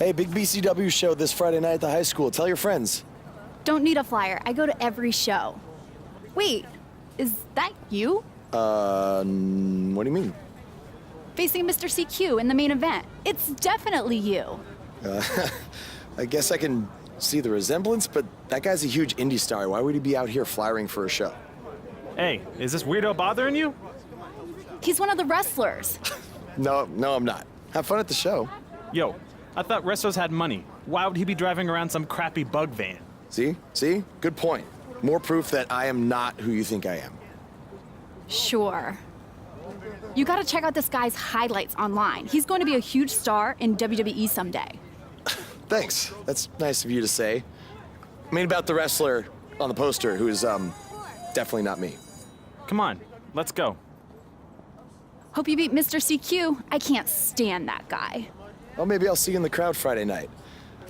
Hey, big BCW show this Friday night at the high school. Tell your friends. Don't need a flyer. I go to every show. Wait, is that you? What do you mean? Facing Mr. CQ in the main event. It's definitely you. I guess I can see the resemblance, but that guy's a huge indie star. Why would he be out here flyering for a show? Hey, is this weirdo bothering you? He's one of the wrestlers. No, I'm not. Have fun at the show. Yo, I thought wrestlers had money. Why would he be driving around some crappy bug van? See? Good point. More proof that I am not who you think I am. Sure. You gotta check out this guy's highlights online. He's going to be a huge star in WWE someday. Thanks. That's nice of you to say. I mean about the wrestler on the poster who is, definitely not me. Come on, let's go. Hope you beat Mr. CQ. I can't stand that guy. Well, maybe I'll see you in the crowd Friday night.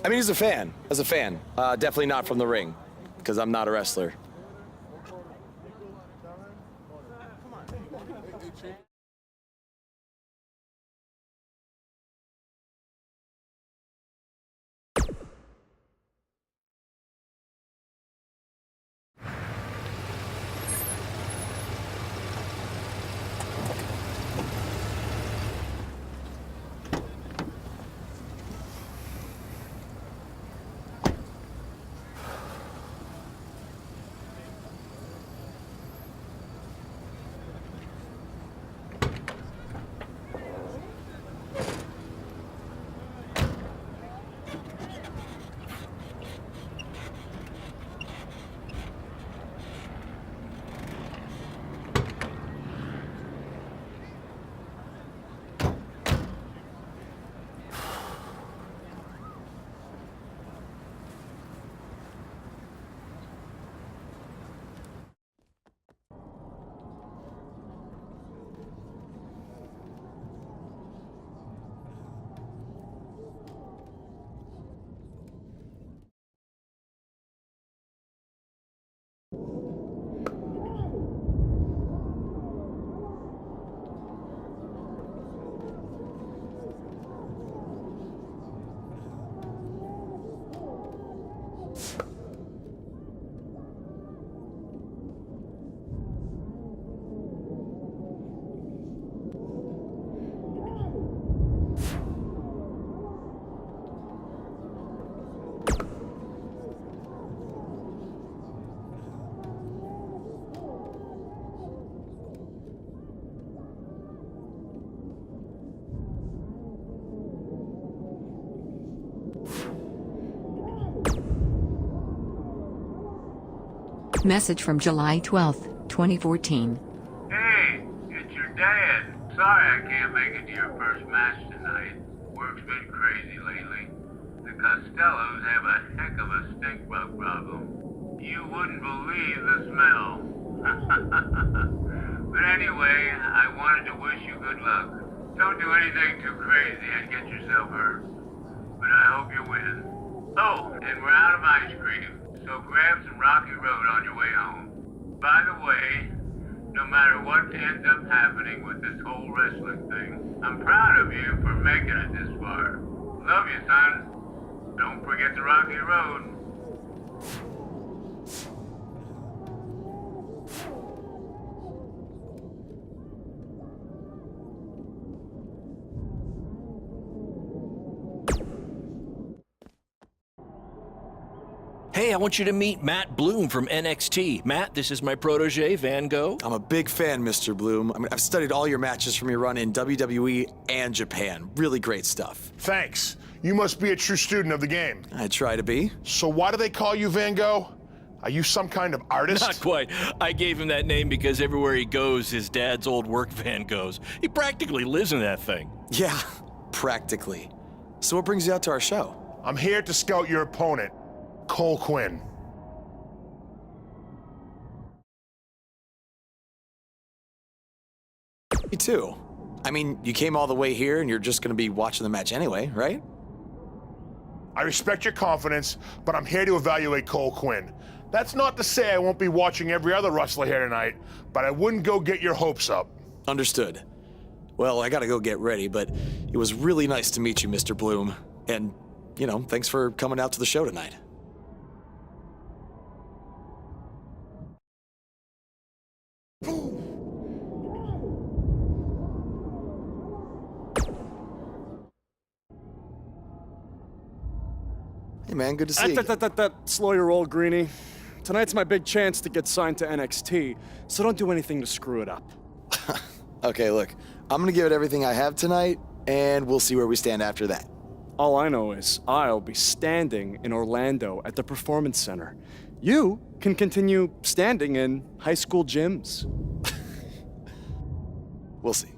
I mean, as a fan. Definitely not from the ring, because I'm not a wrestler. Message from July 12th, 2014. Hey, it's your dad. Sorry I can't make it to your first match tonight. Work's been crazy lately. The Costellos have a heck of a stink bug problem. You wouldn't believe the smell. But anyway, I wanted to wish you good luck. Don't do anything too crazy and get yourself hurt. But I hope you win. Oh, and we're out of ice cream. So grab some Rocky Road on your way home. By the way, no matter what ends up happening with this whole wrestling thing, I'm proud of you for making it this far. Love you, son. Don't forget the Rocky Road. Hey, I want you to meet Matt Bloom from NXT. Matt, this is my protege, Van Gogh. I'm a big fan, Mr. Bloom. I mean, I've studied all your matches from your run in WWE and Japan. Really great stuff. Thanks. You must be a true student of the game. I try to be. So why do they call you Van Gogh? Are you some kind of artist? Not quite. I gave him that name because everywhere he goes, his dad's old work van goes. He practically lives in that thing. Yeah, practically. So what brings you out to our show? I'm here to scout your opponent, Cole Quinn. Me too. I mean, you came all the way here and you're just gonna be watching the match anyway, right? I respect your confidence, but I'm here to evaluate Cole Quinn. That's not to say I won't be watching every other wrestler here tonight, but I wouldn't go get your hopes up. Understood. Well, I gotta go get ready, but it was really nice to meet you, Mr. Bloom. And thanks for coming out to the show tonight. Hey man, good to see you. Slow your roll, Greenie. Tonight's my big chance to get signed to NXT, so don't do anything to screw it up. Okay, look, I'm gonna give it everything I have tonight, and we'll see where we stand after that. All I know is I'll be standing in Orlando at the Performance Center. You can continue standing in high school gyms. We'll see.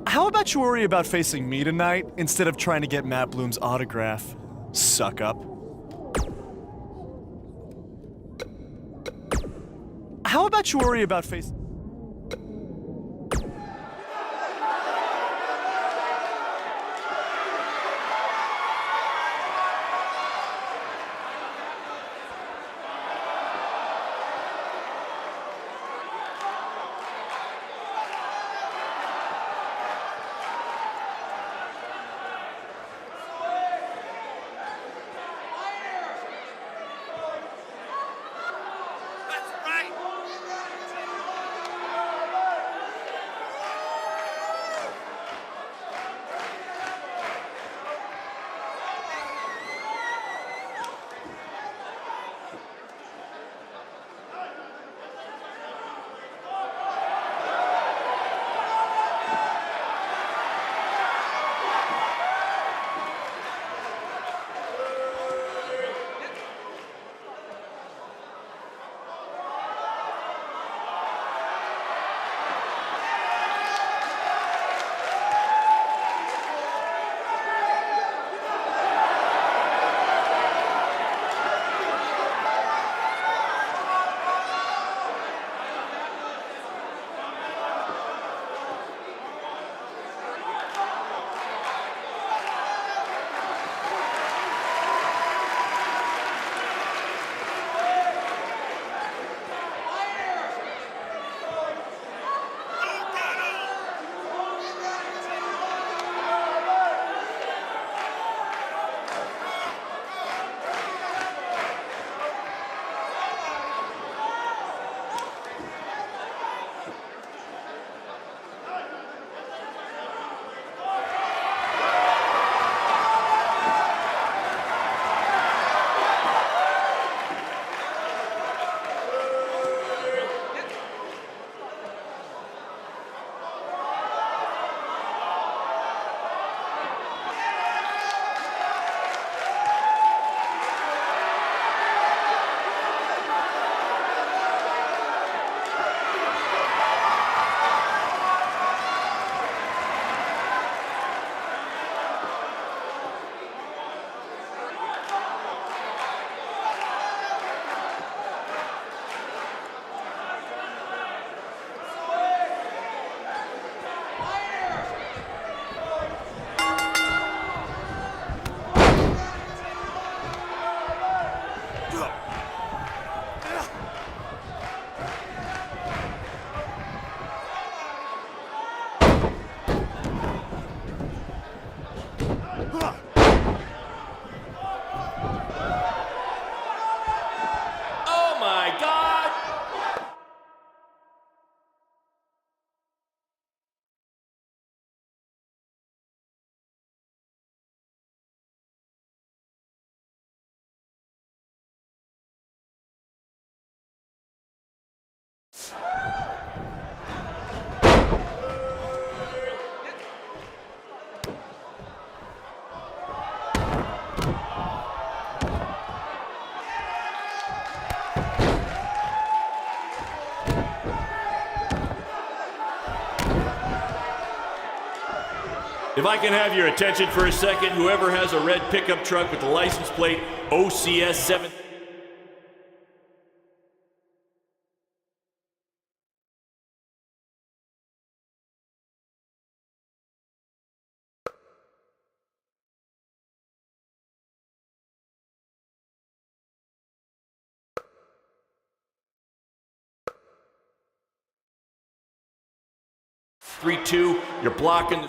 How about you worry about facing me tonight instead of trying to get Matt Bloom's autograph? Suck up. How about you worry about facing... Oh my God! If I can have your attention for a second, whoever has a red pickup truck with the license plate OCS 7... 3-2, you're blocking.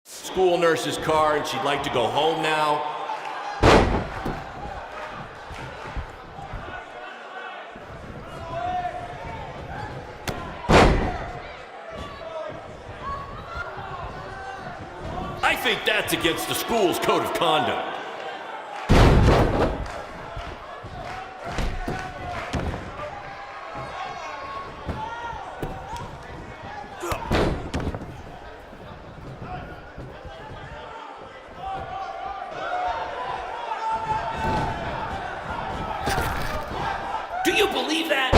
School nurse's car, and she'd like to go home now. I think that's against the school's code of conduct. Do you believe that?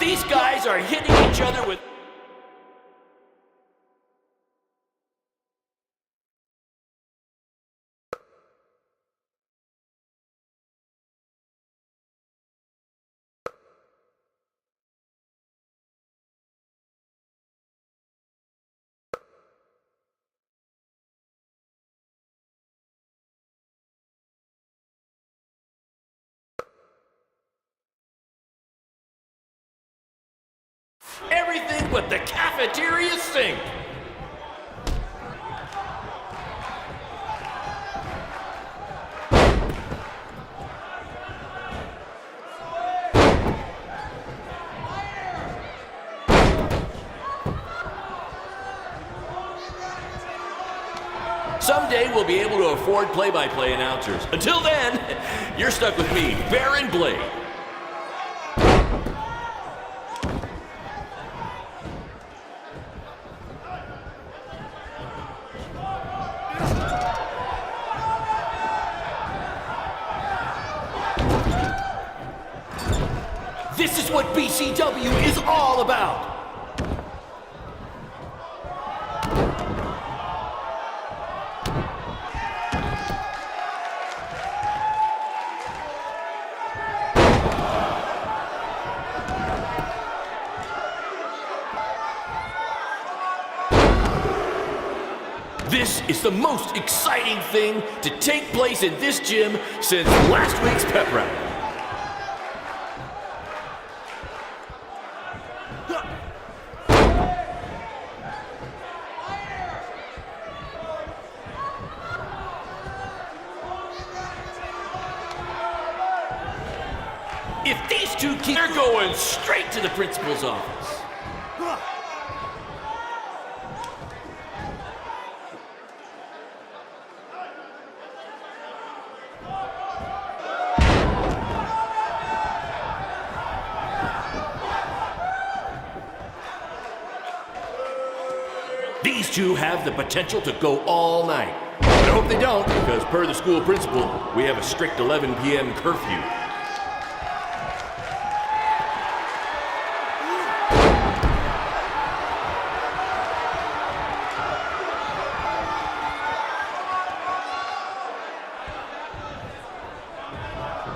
These guys are hitting each other with... everything but the cafeteria sink. Someday we'll be able to afford play-by-play announcers. Until then, you're stuck with me, Baron Blade. This is what BCW is all about. This is the most exciting thing to take place in this gym since last week's pep rally. If these two keep, they're going straight to the principal's office. These two have the potential to go all night. But I hope they don't, because per the school principal, we have a strict 11 p.m. curfew.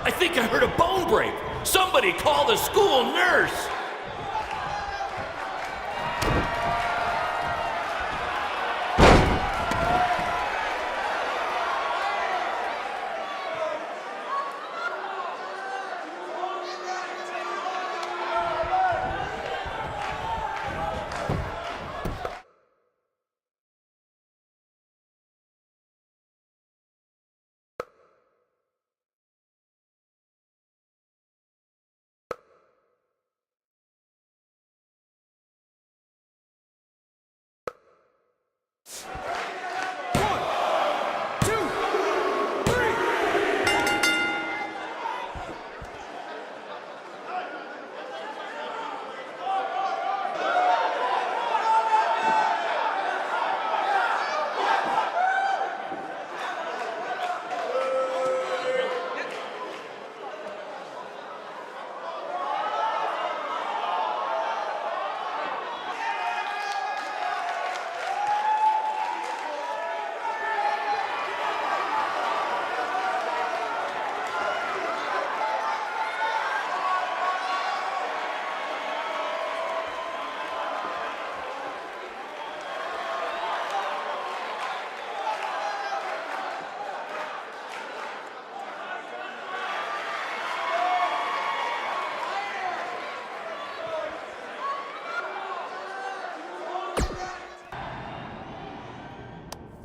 I think I heard a bone break. Somebody call the school nurse.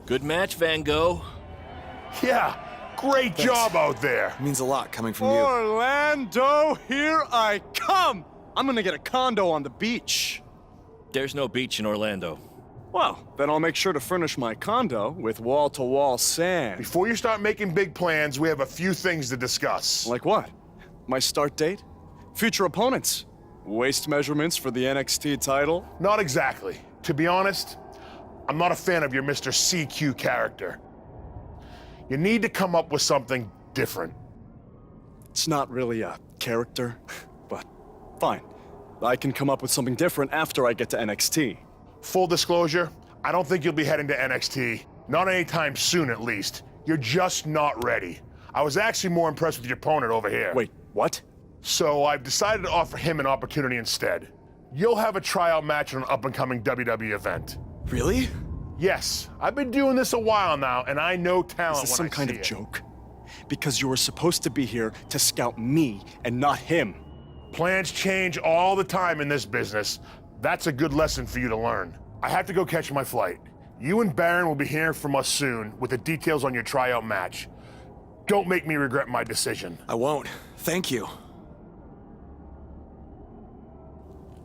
Good match, Van Gogh. Yeah, great job out there. It means a lot coming from you. Orlando, here I come! I'm gonna get a condo on the beach. There's no beach in Orlando. Well, then I'll make sure to furnish my condo with wall-to-wall sand. Before you start making big plans, we have a few things to discuss. Like what? My start date? Future opponents? Waist measurements for the NXT title? Not exactly. To be honest, I'm not a fan of your Mr. CQ character. You need to come up with something different. It's not really a character, but fine. I can come up with something different after I get to NXT. Full disclosure, I don't think you'll be heading to NXT. Not anytime soon, at least. You're just not ready. I was actually more impressed with your opponent over here. Wait, what? So I've decided to offer him an opportunity instead. You'll have a tryout match on an up-and-coming WWE event. Really? Yes, I've been doing this a while now, and I know talent Is this when some I kind see of it. joke? Because you were supposed to be here to scout me and not him. Plans change all the time in this business. That's a good lesson for you to learn. I have to go catch my flight. You and Baron will be hearing from us soon with the details on your tryout match. Don't make me regret my decision. I won't. Thank you.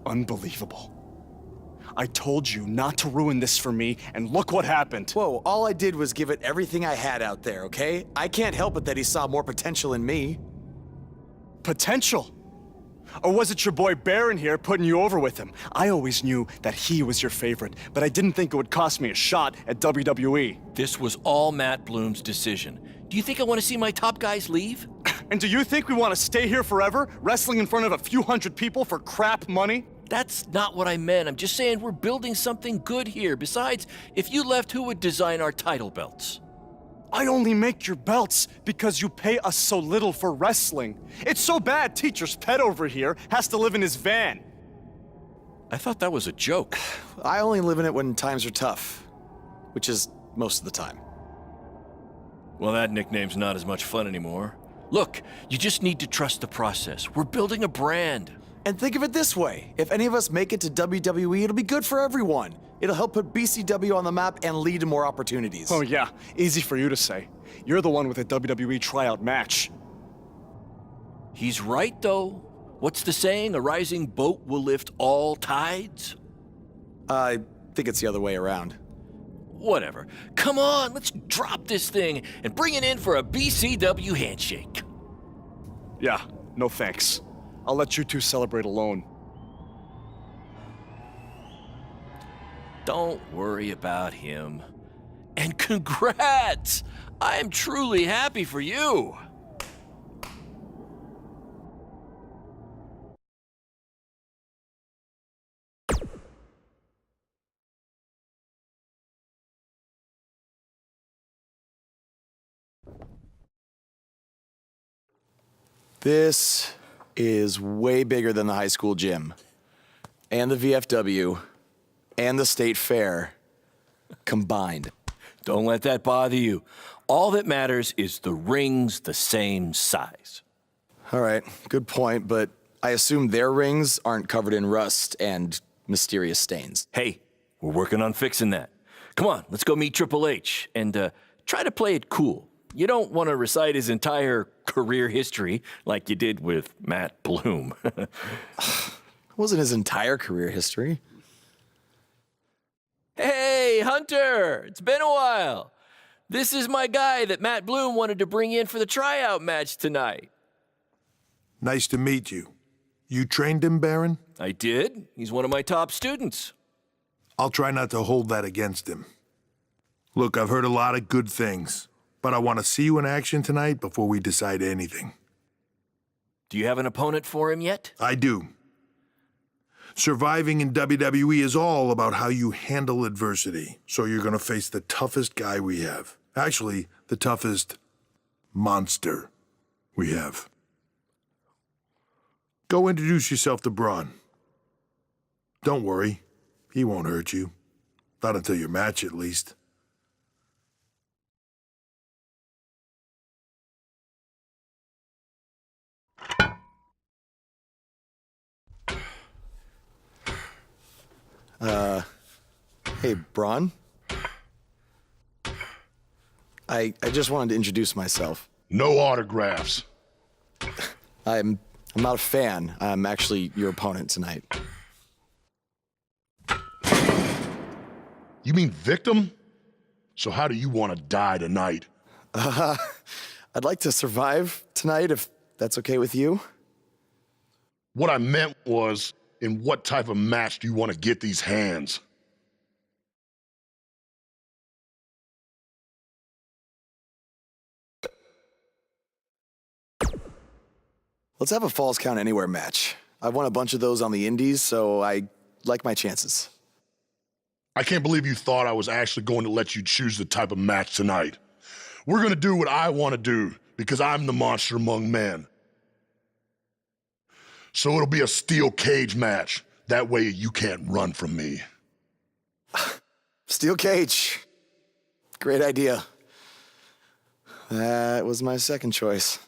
Unbelievable. I told you not to ruin this for me, and look what happened. Whoa, all I did was give it everything I had out there, okay? I can't help it that he saw more potential in me. Potential? Or was it your boy Baron here putting you over with him? I always knew that he was your favorite, but I didn't think it would cost me a shot at WWE. This was all Matt Bloom's decision. Do you think I want to see my top guys leave? And do you think we want to stay here forever, wrestling in front of a few hundred people for crap money? That's not what I meant. I'm just saying we're building something good here. Besides, if you left, who would design our title belts? I only make your belts because you pay us so little for wrestling. It's so bad teacher's pet over here has to live in his van. I thought that was a joke. I only live in it when times are tough, which is most of the time. Well, that nickname's not as much fun anymore. Look, you just need to trust the process. We're building a brand. And think of it this way. If any of us make it to WWE, it'll be good for everyone. It'll help put BCW on the map and lead to more opportunities. Oh yeah, easy for you to say. You're the one with a WWE tryout match. He's right, though. What's the saying? A rising boat will lift all tides? I think it's the other way around. Whatever. Come on, let's drop this thing and bring it in for a BCW handshake. Yeah, no thanks. I'll let you two celebrate alone. Don't worry about him. And congrats! I am truly happy for you. This is way bigger than the high school gym, and the VFW, and the state fair combined. Don't let that bother you. All that matters is the ring's the same size. All right, good point, but I assume their rings aren't covered in rust and mysterious stains. Hey, we're working on fixing that. Come on, let's go meet Triple H and try to play it cool. You don't want to recite his entire career history like you did with Matt Bloom. It wasn't his entire career history. Hey, Hunter! It's been a while. This is my guy that Matt Bloom wanted to bring in for the tryout match tonight. Nice to meet you. You trained him, Baron? I did. He's one of my top students. I'll try not to hold that against him. Look, I've heard a lot of good things, but I want to see you in action tonight before we decide anything. Do you have an opponent for him yet? I do. Surviving in WWE is all about how you handle adversity. So you're going to face the toughest guy we have. Actually, the toughest monster we have. Go introduce yourself to Braun. Don't worry, he won't hurt you. Not until your match, at least. Hey, Braun? I just wanted to introduce myself. No autographs. I'm not a fan. I'm actually your opponent tonight. You mean victim? So how do you want to die tonight? I'd like to survive tonight if that's okay with you. What I meant was, in what type of match do you want to get these hands? Let's have a Falls Count Anywhere match. I've won a bunch of those on the indies, so I like my chances. I can't believe you thought I was actually going to let you choose the type of match tonight. We're going to do what I want to do, because I'm the monster among men. So it'll be a steel cage match. That way you can't run from me. Steel cage. Great idea. That was my second choice.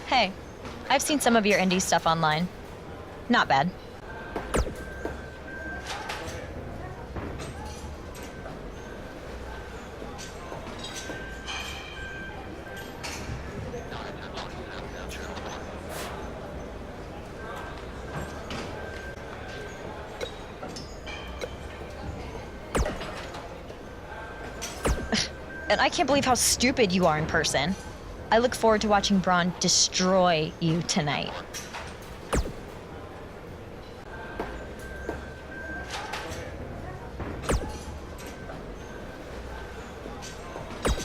Hey, I've seen some of your indie stuff online. Not bad. And I can't believe how stupid you are in person. I look forward to watching Braun destroy you tonight.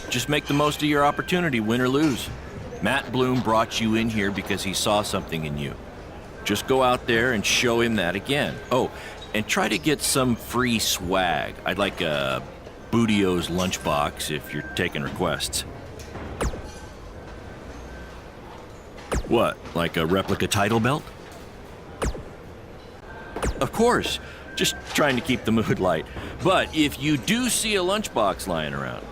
Just make the most of your opportunity, win or lose. Matt Bloom brought you in here because he saw something in you. Just go out there and show him that again. Oh, and try to get some free swag. I'd like a Bootio's lunchbox if you're taking requests. What, like a replica title belt? Of course, just trying to keep the mood light. But if you do see a lunchbox lying around,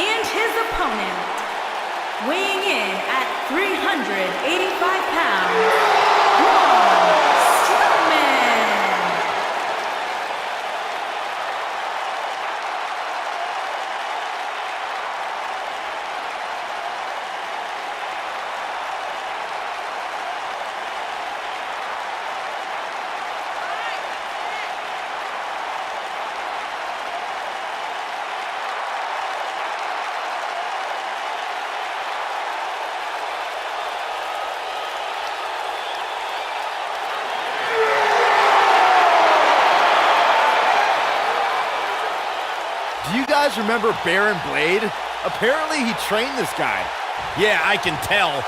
And his opponent, weighing in at 385 pounds, Braun Strowman. Do you guys remember Baron Blade? Apparently he trained this guy. Yeah, I can tell.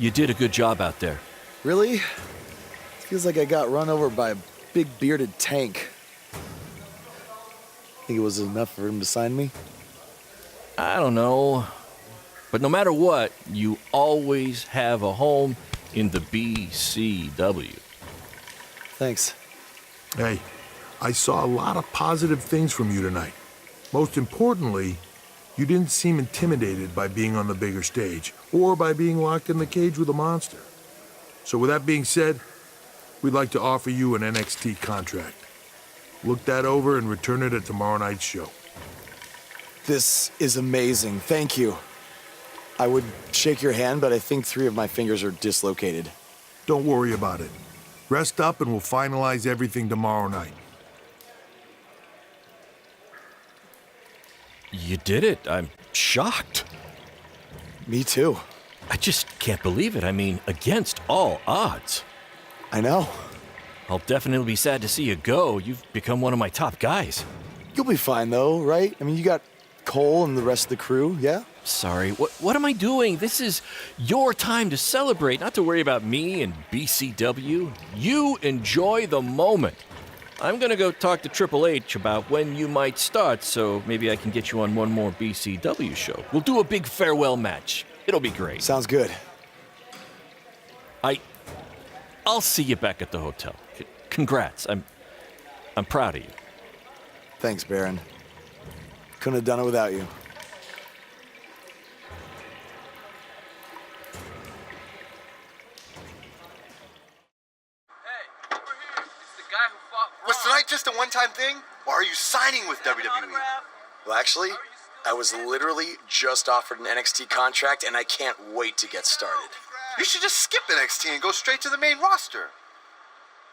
you did a good job out there. Really? Feels like I got run over by a big bearded tank. Think it was enough for him to sign me? I don't know. But no matter what, you always have a home in the BCW. Thanks. Hey, I saw a lot of positive things from you tonight. Most importantly, you didn't seem intimidated by being on the bigger stage or by being locked in the cage with a monster. So with that being said, we'd like to offer you an NXT contract. Look that over and return it at tomorrow night's show. This is amazing. Thank you. I would shake your hand, but I think 3 of my fingers are dislocated. Don't worry about it. Rest up and we'll finalize everything tomorrow night. You did it. I'm shocked. Me too. I just can't believe it. I mean, against all odds. I know. I'll definitely be sad to see you go. You've become one of my top guys. You'll be fine though, right? I mean, you got Cole and the rest of the crew, yeah? Sorry, what am I doing? This is your time to celebrate, not to worry about me and BCW. You enjoy the moment. I'm gonna go talk to Triple H about when you might start, so maybe I can get you on one more BCW show. We'll do a big farewell match. It'll be great. Sounds good. I'll see you back at the hotel. Congrats. I'm proud of you. Thanks, Baron. Couldn't have done it without you. Was tonight just a one-time thing? Or are you signing with WWE? Well, actually, I was literally just offered an NXT contract, and I can't wait to get started. You should just skip NXT and go straight to the main roster.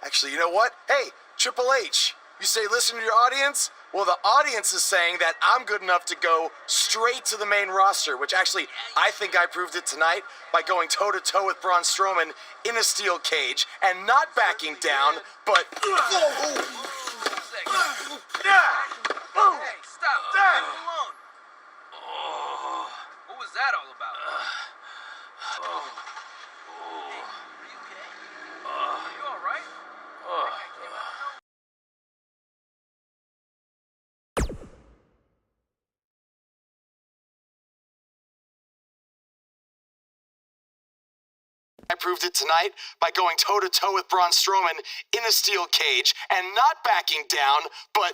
Actually, you know what? Hey, Triple H, you say listen to your audience? Well, the audience is saying that I'm good enough to go straight to the main roster, which actually, I think I proved it tonight by going toe-to-toe with Braun Strowman in a steel cage and not backing down, but... Hey, stop. Leave him alone. What was that all about? Hey, are you okay? Are you all right? I proved it tonight by going toe-to-toe with Braun Strowman in a steel cage and not backing down, but...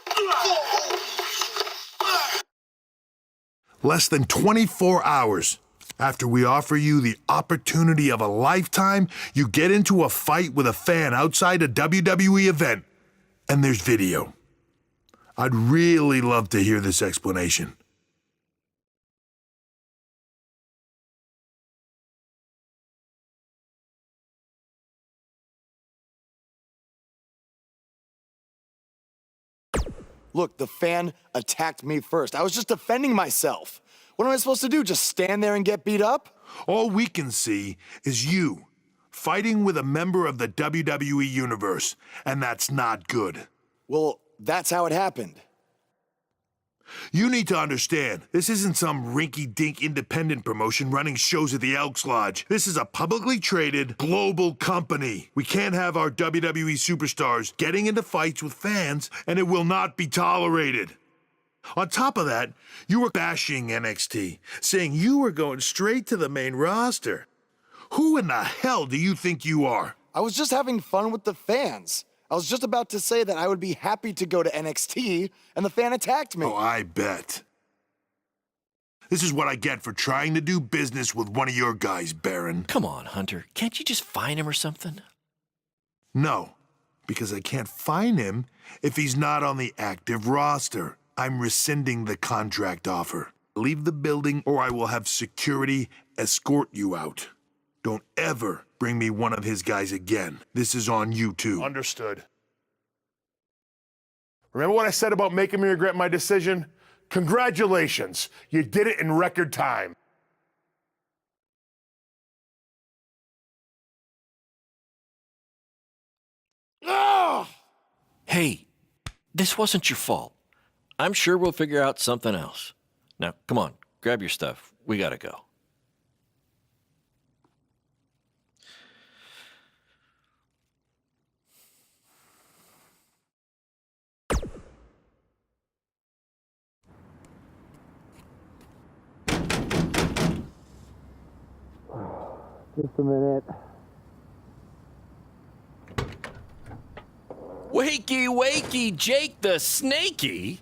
Less than 24 hours after we offer you the opportunity of a lifetime, you get into a fight with a fan outside a WWE event, and there's video. I'd really love to hear this explanation. Look, the fan attacked me first. I was just defending myself. What am I supposed to do, just stand there and get beat up? All we can see is you fighting with a member of the WWE Universe, and that's not good. Well, that's how it happened. You need to understand, this isn't some rinky-dink independent promotion running shows at the Elks Lodge. This is a publicly traded global company. We can't have our WWE superstars getting into fights with fans, and it will not be tolerated. On top of that, you were bashing NXT, saying you were going straight to the main roster. Who in the hell do you think you are? I was just having fun with the fans. I was just about to say that I would be happy to go to NXT, and the fan attacked me. Oh, I bet. This is what I get for trying to do business with one of your guys, Baron. Come on, Hunter. Can't you just fine him or something? No, because I can't fine him if he's not on the active roster. I'm rescinding the contract offer. Leave the building or I will have security escort you out. Don't ever bring me one of his guys again. This is on you too. Understood. Remember what I said about making me regret my decision? Congratulations. You did it in record time. Oh! Hey, this wasn't your fault. I'm sure we'll figure out something else. Now, come on, grab your stuff. We gotta go. Just a minute. Wakey, wakey, Jake the Snakey!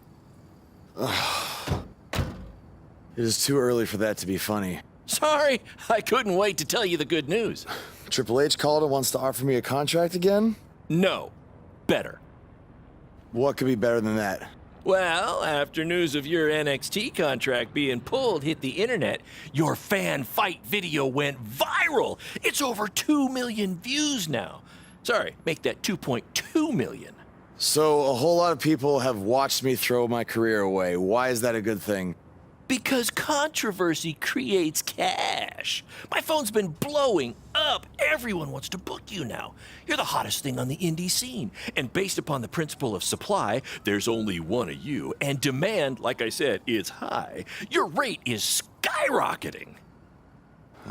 It is too early for that to be funny. Sorry, I couldn't wait to tell you the good news. Triple H called and wants to offer me a contract again? No, better. What could be better than that? Well, after news of your NXT contract being pulled hit the internet, your fan fight video went viral. It's over 2 million views now. Sorry, make that 2.2 million. So a whole lot of people have watched me throw my career away. Why is that a good thing? Because controversy creates cash. My phone's been blowing up. Everyone wants to book you now. You're the hottest thing on the indie scene. And based upon the principle of supply, there's only one of you. And demand, like I said, is high. Your rate is skyrocketing.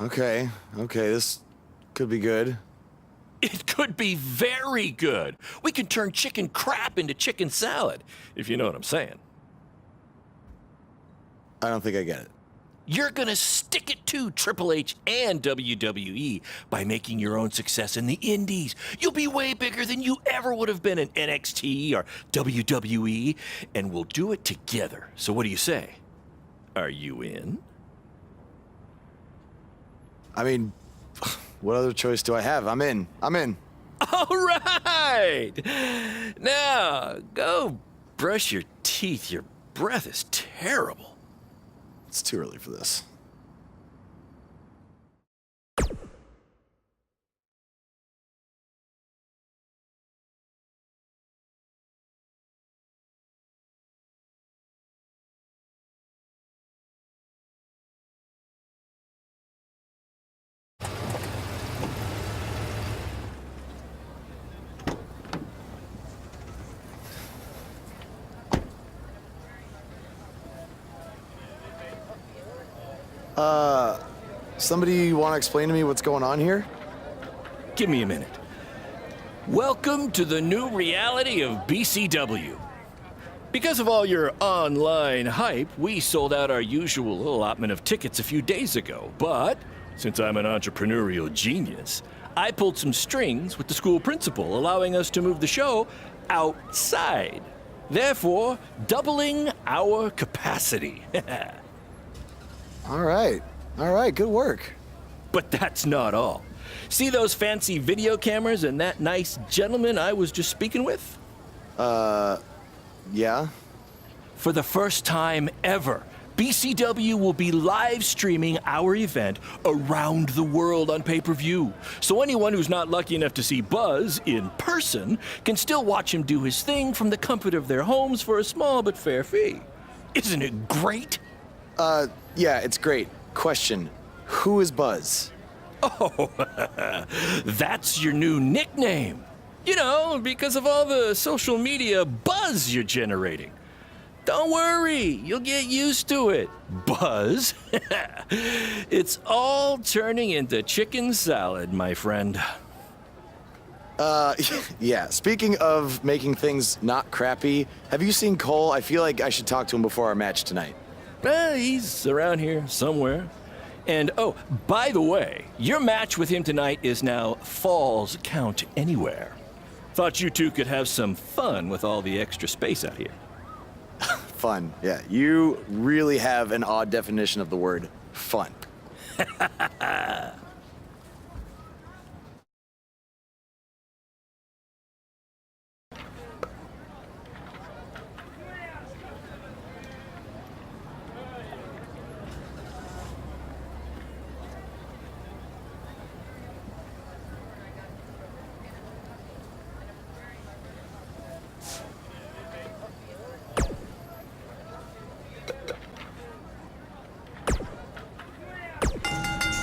Okay, this could be good. It could be very good. We can turn chicken crap into chicken salad, if you know what I'm saying. I don't think I get it. You're gonna stick it to Triple H and WWE by making your own success in the indies. You'll be way bigger than you ever would have been in NXT or WWE, and we'll do it together. So what do you say? Are you in? I mean, what other choice do I have? I'm in. All right! Now, go brush your teeth. Your breath is terrible. It's too early for this. Somebody want to explain to me what's going on here? Give me a minute. Welcome to the new reality of BCW. Because of all your online hype, we sold out our usual allotment of tickets a few days ago. But since I'm an entrepreneurial genius, I pulled some strings with the school principal, allowing us to move the show outside, therefore doubling our capacity. All right, good work. But that's not all. See those fancy video cameras and that nice gentleman I was just speaking with? Yeah? For the first time ever, BCW will be live streaming our event around the world on pay-per-view. So anyone who's not lucky enough to see Buzz in person can still watch him do his thing from the comfort of their homes for a small but fair fee. Isn't it great? Yeah, it's great. Question, who is Buzz? Oh, that's your new nickname. You know, because of all the social media buzz you're generating. Don't worry, you'll get used to it. Buzz? It's all turning into chicken salad, my friend. Yeah, speaking of making things not crappy, have you seen Cole? I feel like I should talk to him before our match tonight. He's around here somewhere. And oh, by the way, your match with him tonight is now Falls Count Anywhere. Thought you two could have some fun with all the extra space out here. Fun, yeah. You really have an odd definition of the word fun.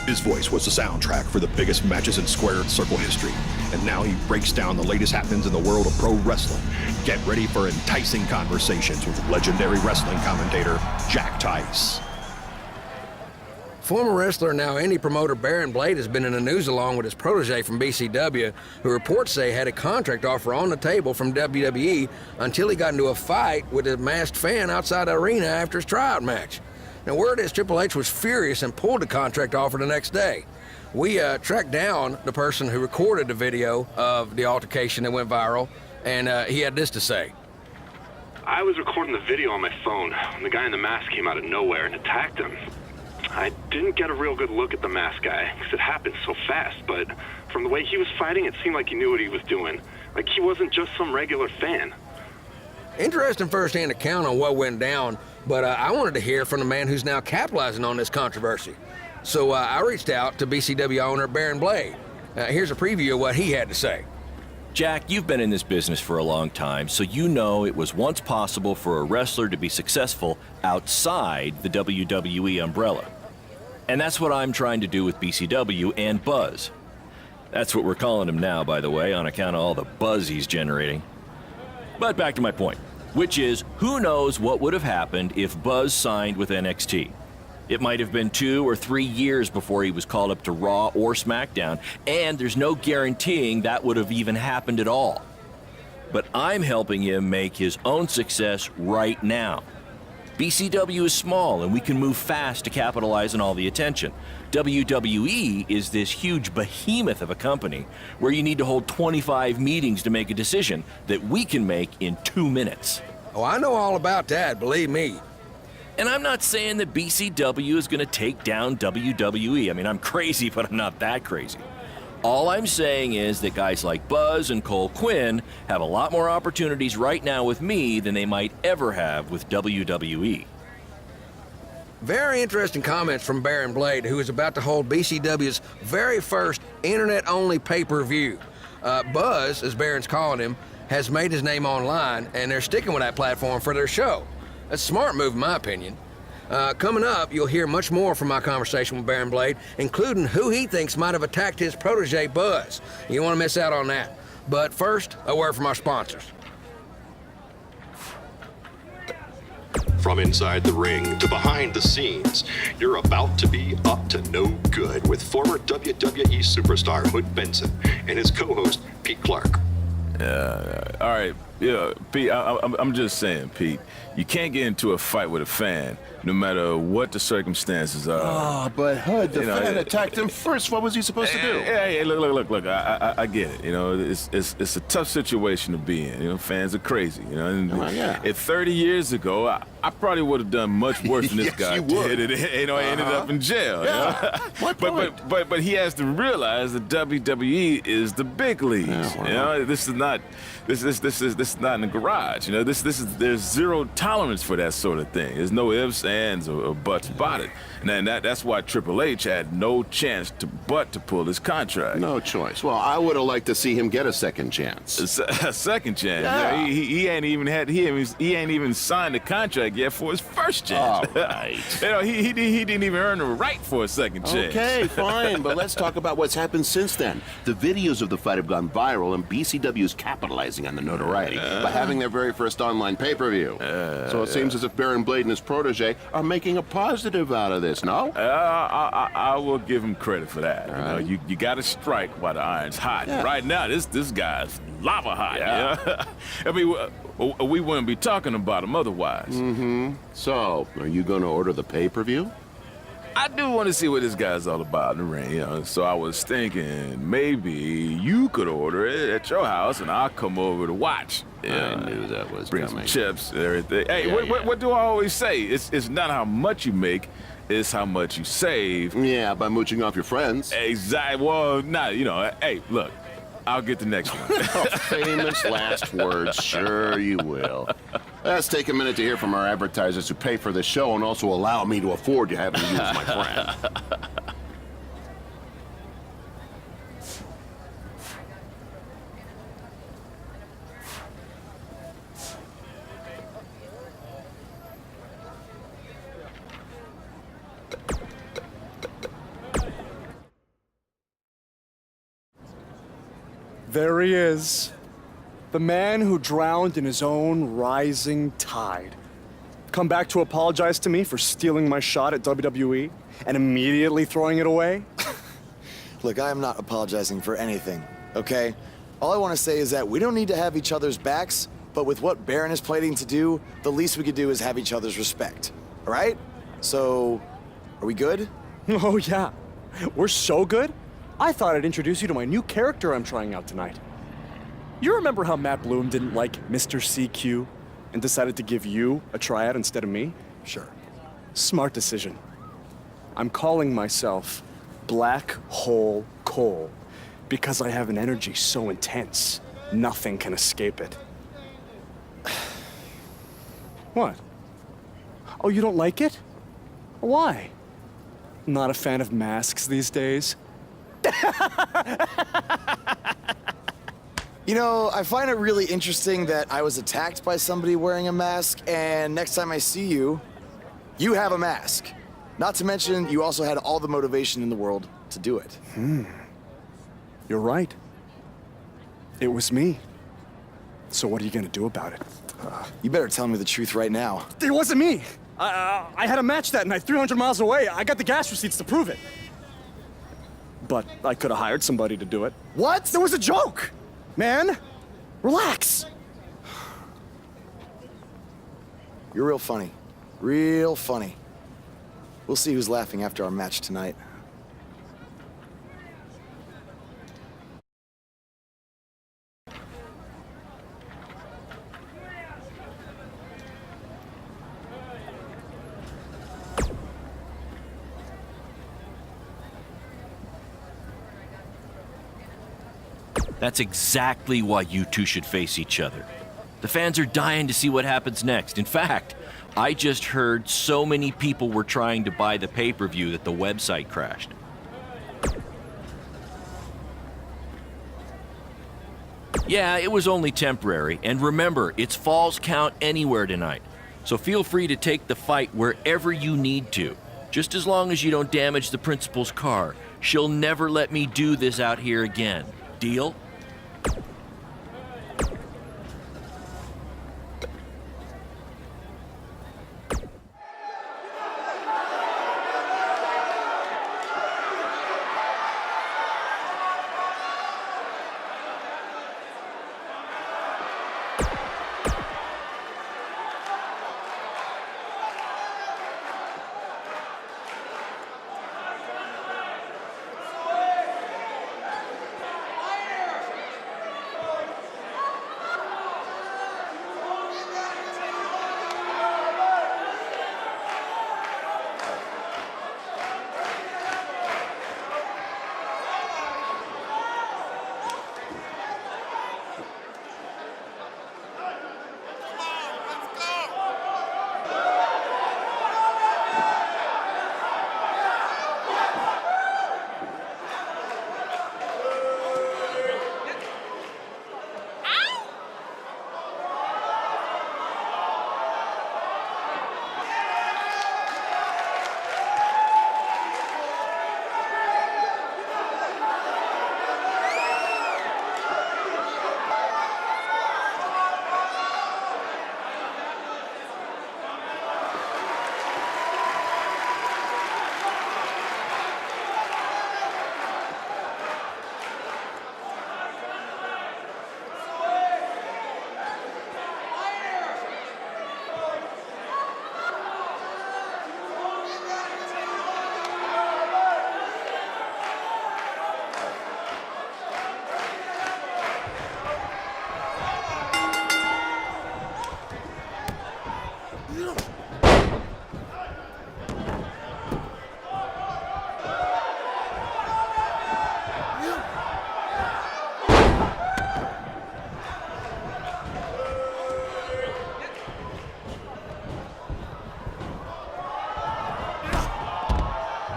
His voice was the soundtrack for the biggest matches in squared circle history, and now he breaks down the latest happenings in the world of pro wrestling. Get ready for enticing conversations with legendary wrestling commentator Jack Tice. Former wrestler, now indie promoter Baron Blade has been in the news along with his protege from BCW, who reports say had a contract offer on the table from WWE until he got into a fight with a masked fan outside the arena after his tryout match. Now, word is Triple H was furious and pulled the contract offer the next day. We tracked down the person who recorded the video of the altercation that went viral, and he had this to say. I was recording the video on my phone when the guy in the mask came out of nowhere and attacked him. I didn't get a real good look at the masked guy because it happened so fast, but from the way he was fighting, it seemed like he knew what he was doing. Like he wasn't just some regular fan. Interesting first-hand account on what went down, but I wanted to hear from the man who's now capitalizing on this controversy. So I reached out to BCW owner Baron Blade. Here's a preview of what he had to say. Jack, you've been in this business for a long time, so you know it was once possible for a wrestler to be successful outside the WWE umbrella. And that's what I'm trying to do with BCW and Buzz. That's what we're calling him now, by the way, on account of all the buzz he's generating. But back to my point, which is, who knows what would have happened if Buzz signed with NXT? It might have been 2 or 3 years before he was called up to Raw or SmackDown, and there's no guaranteeing that would have even happened at all. But I'm helping him make his own success right now. BCW is small, and we can move fast to capitalize on all the attention. WWE is this huge behemoth of a company where you need to hold 25 meetings to make a decision that we can make in 2 minutes. Oh, I know all about that, believe me. And I'm not saying that BCW is going to take down WWE. I mean, I'm crazy, but I'm not that crazy. All I'm saying is that guys like Buzz and Cole Quinn have a lot more opportunities right now with me than they might ever have with WWE. Very interesting comments from Baron Blade, who is about to hold BCW's very first internet-only pay-per-view. Buzz, as Baron's calling him, has made his name online, and they're sticking with that platform for their show. That's a smart move, in my opinion. Coming up, you'll hear much more from my conversation with Baron Blade, including who he thinks might have attacked his protege, Buzz. You don't want to miss out on that. But first, a word from our sponsors. From inside the ring to behind the scenes, you're about to be up to no good with former WWE superstar Hood Benson and his co-host Pete Clark. All right, yeah, Pete, I'm just saying, Pete, you can't get into a fight with a fan, no matter what the circumstances are. Oh, but Hood, the fan attacked him first. What was he supposed to do? Hey, look, I get it. You know, it's a tough situation to be in. You know, fans are crazy. You know, and if 30 years ago, I probably would have done much worse than this guy did. And, you know, I ended up in jail. Yeah. You know? But he has to realize that WWE is the big leagues. You know, this is not in the garage. You know, there's zero tolerance for that sort of thing. There's no ifs, ands, or buts about it. And that's why Triple H had no chance to pull his contract. No choice. Well, I would have liked to see him get a second chance. A second chance? Yeah. He ain't even signed the contract yet for his first chance. All right. You know, he didn't even earn the right for a second chance. Okay, fine, but let's talk about what's happened since then. The videos of the fight have gone viral, and BCW is capitalizing on the notoriety by having their very first online pay-per-view. So it seems as if Baron Blade and his protege are making a positive out of this, no? I will give him credit for that. Right. You know, you got to strike while the iron's hot. Yeah. Right now, this guy's lava hot. Yeah. You know? I mean, we wouldn't be talking about him otherwise. Mm-hmm. So, are you going to order the pay-per-view? I do want to see what this guy's all about in the ring, you know. So I was thinking maybe you could order it at your house, and I'll come over to watch. I knew that was bring coming. some chips and everything. Hey, what do I always say? It's not how much you make, it's how much you save. Yeah, by mooching off your friends. Exactly. Well, you know. Hey, look, I'll get the next one. Famous last words. Sure you will. Let's take a minute to hear from our advertisers who pay for the show and also allow me to afford to have them use my friend. There he is. The man who drowned in his own rising tide. Come back to apologize to me for stealing my shot at WWE and immediately throwing it away? Look, I am not apologizing for anything, okay? All I want to say is that we don't need to have each other's backs, but with what Baron is planning to do, the least we could do is have each other's respect, all right? So, are we good? Oh, yeah. We're so good. I thought I'd introduce you to my new character I'm trying out tonight. You remember how Matt Bloom didn't like Mr. CQ and decided to give you a tryout instead of me? Sure. Smart decision. I'm calling myself Black Hole Cole because I have an energy so intense, nothing can escape it. What? Oh, you don't like it? Why? Not a fan of masks these days? You know, I find it really interesting that I was attacked by somebody wearing a mask, and next time I see you, you have a mask. Not to mention, you also had all the motivation in the world to do it. You're right. It was me. So what are you gonna do about it? You better tell me the truth right now. It wasn't me! I had a match that night, 300 miles away. I got the gas receipts to prove it. But I could have hired somebody to do it. What? There was a joke! Man, relax. You're real funny. Real funny. We'll see who's laughing after our match tonight. That's exactly why you two should face each other. The fans are dying to see what happens next. In fact, I just heard so many people were trying to buy the pay-per-view that the website crashed. Yeah, it was only temporary, and remember, it's Falls Count Anywhere tonight. So feel free to take the fight wherever you need to, just as long as you don't damage the principal's car. She'll never let me do this out here again. Deal?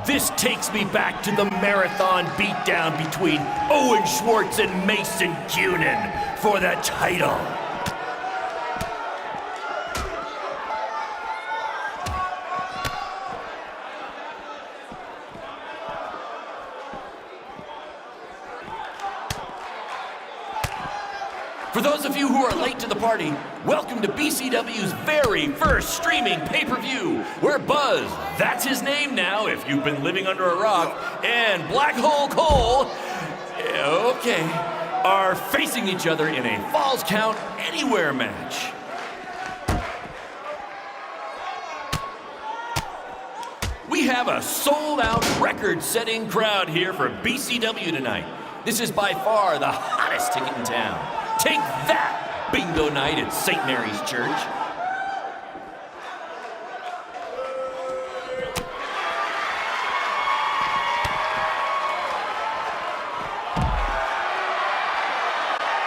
This takes me back to the marathon beatdown between Owen Schwartz and Mason Cunin for the title. For those of you who are late to the party, welcome to BCW's very first streaming pay-per-view, where Buzz, that's his name now if you've been living under a rock, and Black Hole Cole, okay, are facing each other in a Falls Count Anywhere match. We have a sold-out, record-setting crowd here for BCW tonight. This is by far the hottest ticket in town. Take that, bingo night at St. Mary's Church.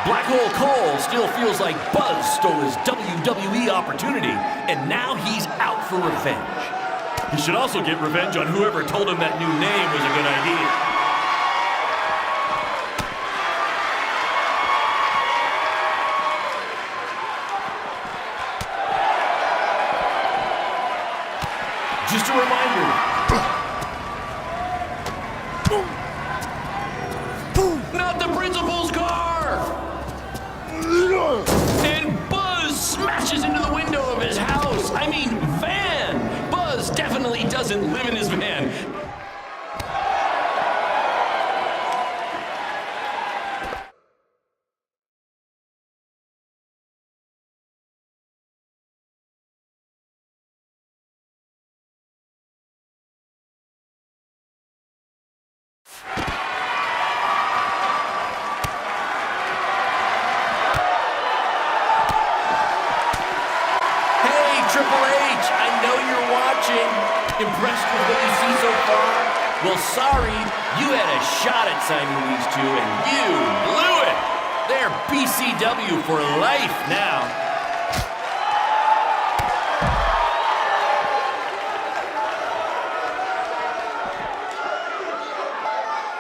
Black Hole Cole still feels like Buzz stole his WWE opportunity, and now he's out for revenge. He should also get revenge on whoever told him that new name was a good idea. Just a reminder. Not the principal's car! And Buzz smashes into the window of his house. I mean, van. Buzz definitely doesn't live in his van. Triple H, I know you're watching. Impressed with what you see so far? Well, sorry, you had a shot at signing these two, and you blew it. BCW for life now.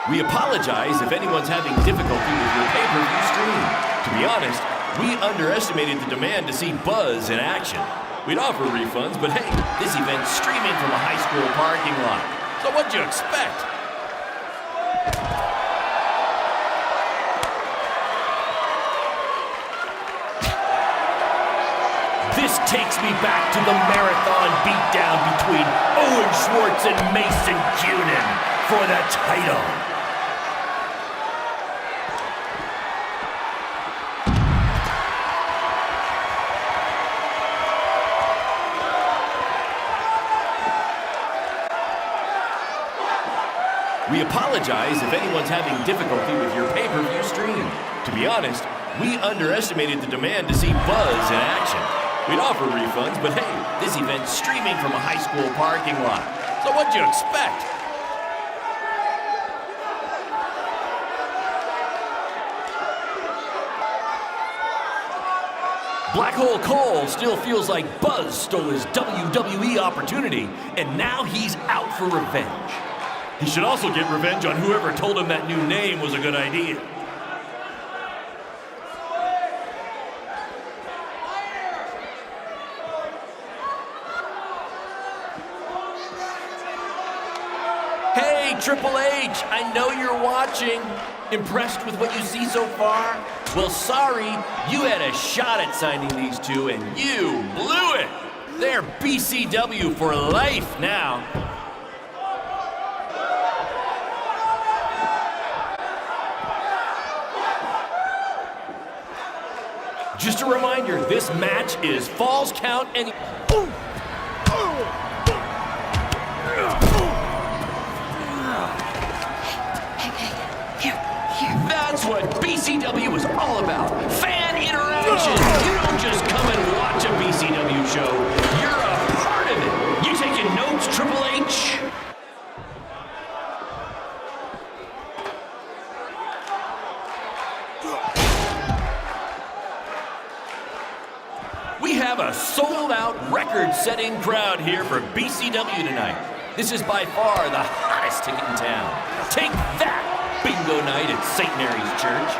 We apologize if anyone's having difficulty with your pay-per-view stream. To be honest, we underestimated the demand to see Buzz in action. We'd offer refunds, but hey, this event's streaming from a high school parking lot. So what'd you expect? This takes me back to the marathon beatdown between Owen Schwartz and Mason Cunin for the title. We apologize if anyone's having difficulty with your pay-per-view stream. To be honest, we underestimated the demand to see Buzz in action. We'd offer refunds, but hey, this event's streaming from a high school parking lot. So what'd you expect? Black Hole Cole still feels like Buzz stole his WWE opportunity, and now he's out for revenge. He should also get revenge on whoever told him that new name was a good idea. Hey, Triple H, I know you're watching. Impressed with what you see so far? Well, sorry, you had a shot at signing these two, and you blew it. They're BCW for life now. Just a reminder, this match is Falls Count and... That's what BCW is all about. Fan interaction. You don't just come and watch a BCW show. You're a part of it. You taking notes, Triple H? We have a sold-out, record-setting crowd here for BCW tonight. This is by far the hottest ticket in town. Take that, bingo night at St. Mary's Church.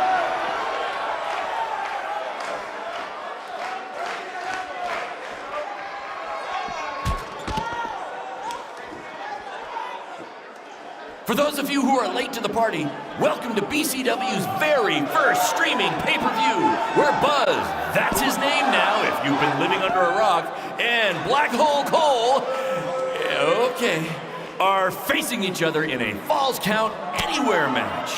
For those of you who are late to the party, welcome to BCW's very first streaming pay-per-view, where Buzz, that's his name now if you've been living under a rock, and Black Hole Cole, okay, are facing each other in a Falls Count Anywhere match.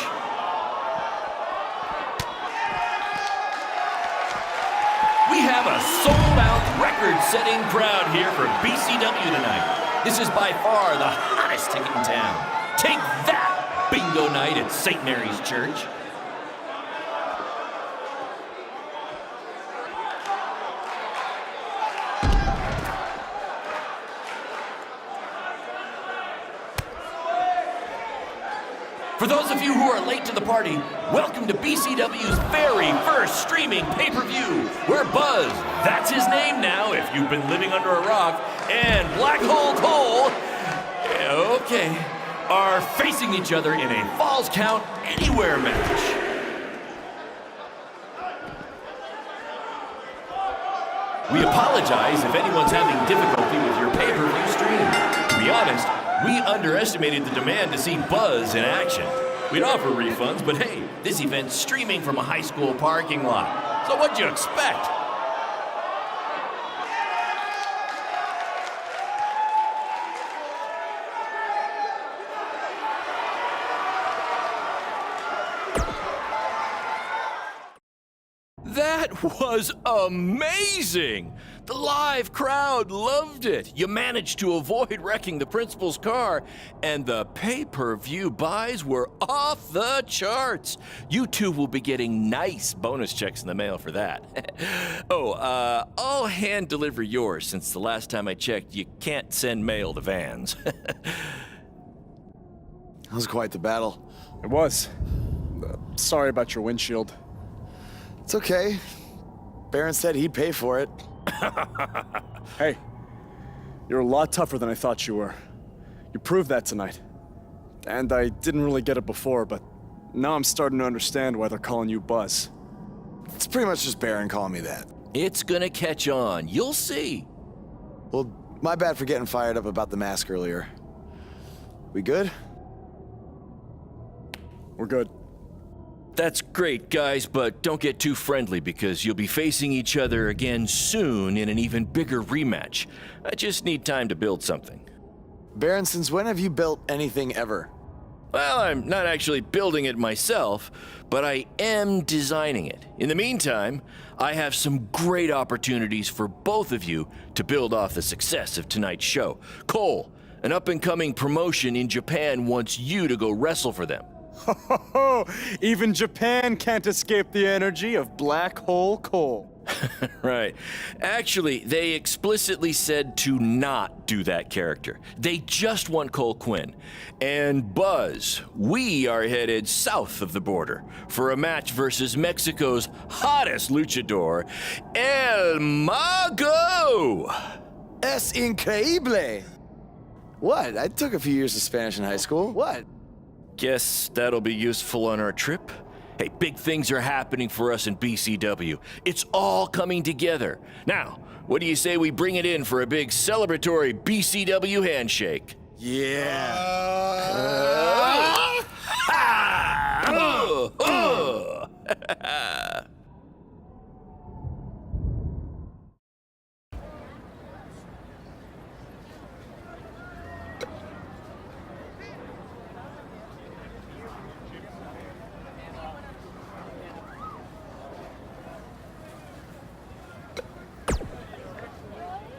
We have a sold-out, record-setting crowd here for BCW tonight. This is by far the hottest ticket in town. Take that, bingo night at St. Mary's Church. For those of you who are late to the party, welcome to BCW's very first streaming pay-per-view, where Buzz, that's his name now if you've been living under a rock, and Black Hole Cole, okay, are facing each other in a Falls Count Anywhere match. We apologize if anyone's having difficulty with your pay-per-view stream. To be honest, we underestimated the demand to see Buzz in action. We'd offer refunds, but hey, this event's streaming from a high school parking lot. So what'd you expect? That was amazing! The live crowd loved it. You managed to avoid wrecking the principal's car, and the pay-per-view buys were off the charts. You two will be getting nice bonus checks in the mail for that. I'll hand deliver yours since the last time I checked, you can't send mail to vans. That was quite the battle. It was. Sorry about your windshield. It's okay. Baron said he'd pay for it. Hey, you're a lot tougher than I thought you were. You proved that tonight. And I didn't really get it before, but now I'm starting to understand why they're calling you Buzz. It's pretty much just Baron calling me that. It's gonna catch on. You'll see. Well, my bad for getting fired up about the mask earlier. We good? We're good. That's great, guys, but don't get too friendly because you'll be facing each other again soon in an even bigger rematch. I just need time to build something. Baron, since when have you built anything ever? Well, I'm not actually building it myself, but I am designing it. In the meantime, I have some great opportunities for both of you to build off the success of tonight's show. Cole, an up-and-coming promotion in Japan wants you to go wrestle for them. Even Japan can't escape the energy of Black Hole Cole. Right. Actually, they explicitly said to not do that character. They just want Cole Quinn. And Buzz, we are headed south of the border for a match versus Mexico's hottest luchador, El Mago! Es increíble! What? I took a few years of Spanish in high school. What? Guess that'll be useful on our trip. Hey, big things are happening for us in BCW. It's all coming together. Now, what do you say we bring it in for a big celebratory BCW handshake? Yeah.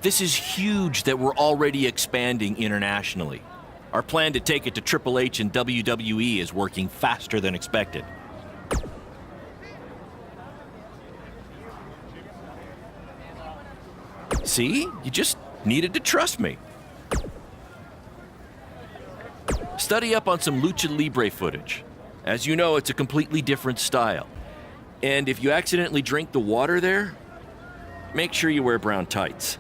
This is huge that we're already expanding internationally. Our plan to take it to Triple H and WWE is working faster than expected. See? You just needed to trust me. Study up on some Lucha Libre footage. As you know, it's a completely different style. And if you accidentally drink the water there, make sure you wear brown tights.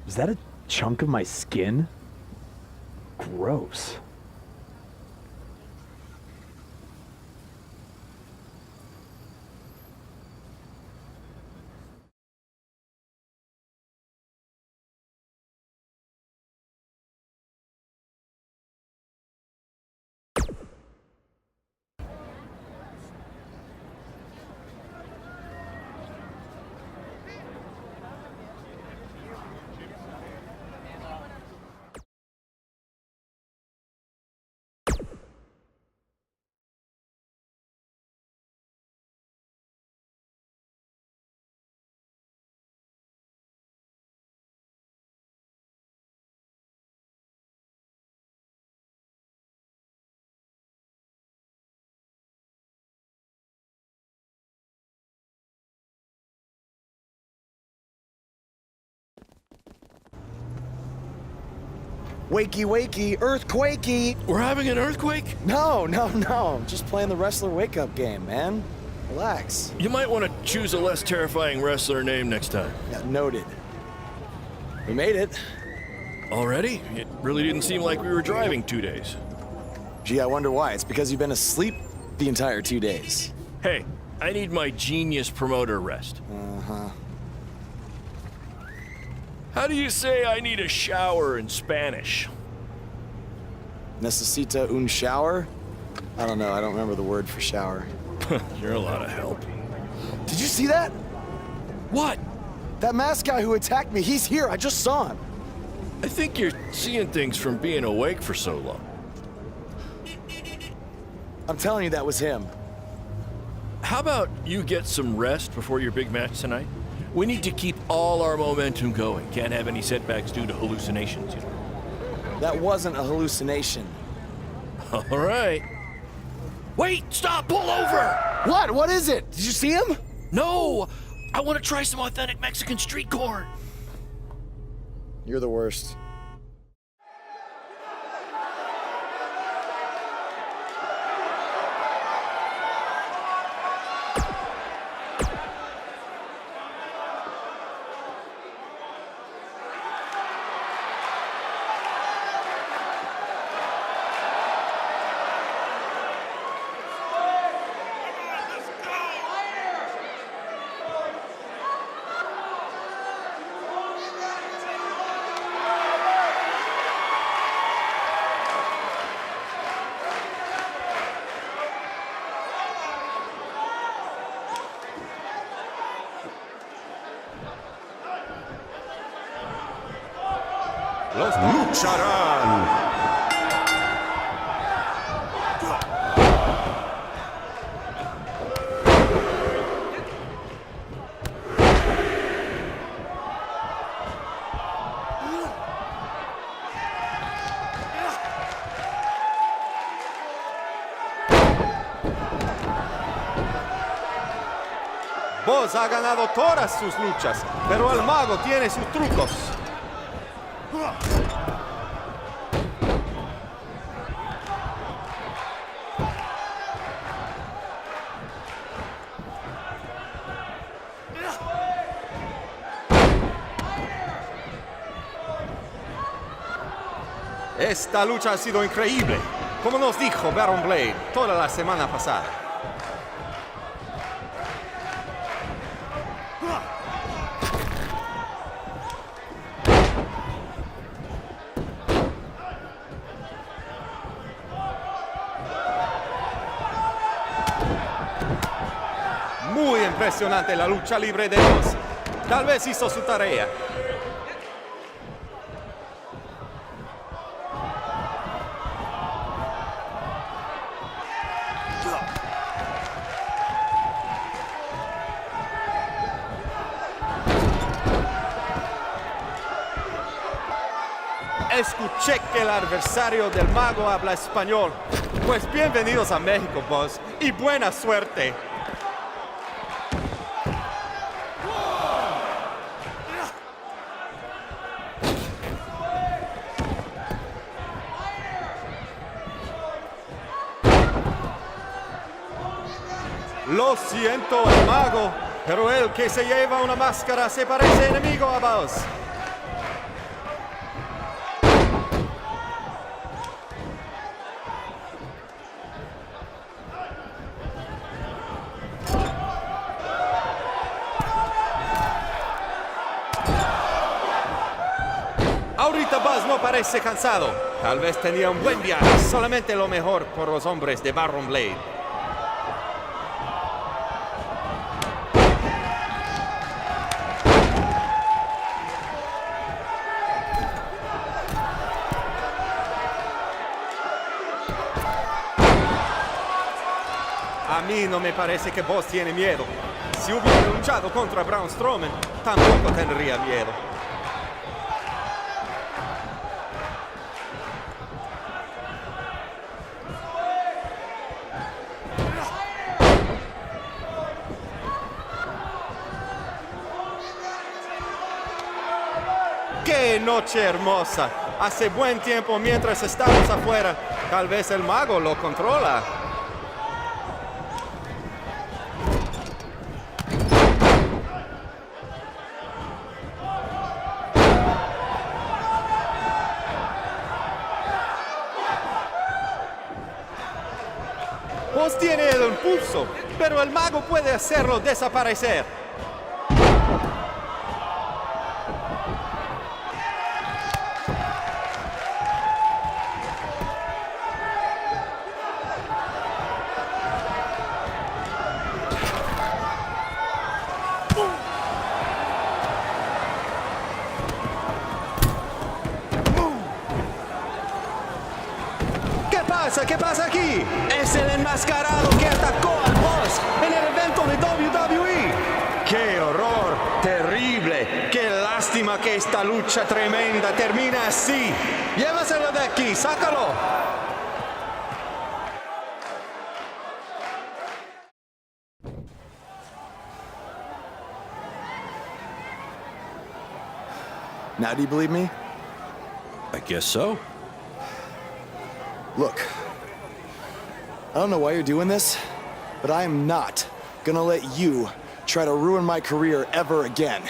Is that a chunk of my skin? Gross. Wakey, wakey, earthquakey. We're having an earthquake? No. Just playing the wrestler wake-up game, man. Relax. You might want to choose a less terrifying wrestler name next time. Yeah, noted. We made it. Already? It really didn't seem like we were driving 2 days. Gee, I wonder why. It's because you've been asleep the entire 2 days. Hey, I need my genius promoter rest. Uh-huh. How do you say I need a shower in Spanish? Necesita un shower? I don't know. I don't remember the word for shower. You're a lot of help. Did you see that? What? That masked guy who attacked me. He's here. I just saw him. I think you're seeing things from being awake for so long. I'm telling you, that was him. How about you get some rest before your big match tonight? We need to keep all our momentum going. Can't have any setbacks due to hallucinations, you know. That wasn't a hallucination. All right. Wait, stop, pull over! What? What is it? Did you see him? No! I want to try some authentic Mexican street corn. You're the worst. Los lucharán. Boss ha ganado todas sus luchas, pero el mago tiene sus trucos. Esta lucha ha sido increíble, como nos dijo Baron Blade toda la semana pasada. Muy impresionante la lucha libre de Boss. Tal vez hizo su tarea. Escuché que el adversario del mago habla español. Pues bienvenidos a México, Boss, y buena suerte. Lo siento, el mago, pero el que se lleva una máscara se parece enemigo a Boss. Ahorita Buzz no parece cansado. Tal vez tenía un buen viaje. Solamente lo mejor por los hombres de Baron Blade. A mí no me parece que Buzz tiene miedo. Si hubiera luchado contra Braun Strowman, tampoco tendría miedo. ¡Qué noche hermosa! Hace buen tiempo mientras estamos afuera. Tal vez el mago lo controla. Buzz tiene el impulso, pero el mago puede hacerlo desaparecer. ¿Qué pasa aquí? Es el enmascarado que atacó al Buzz en el evento de WWE. ¡Qué horror! ¡Terrible! ¡Qué lástima que esta lucha tremenda termina así! ¡Llévaselo de aquí! ¡Sácalo! Now do you believe me? I guess so. Look, I don't know why you're doing this, but I am not gonna let you try to ruin my career ever again.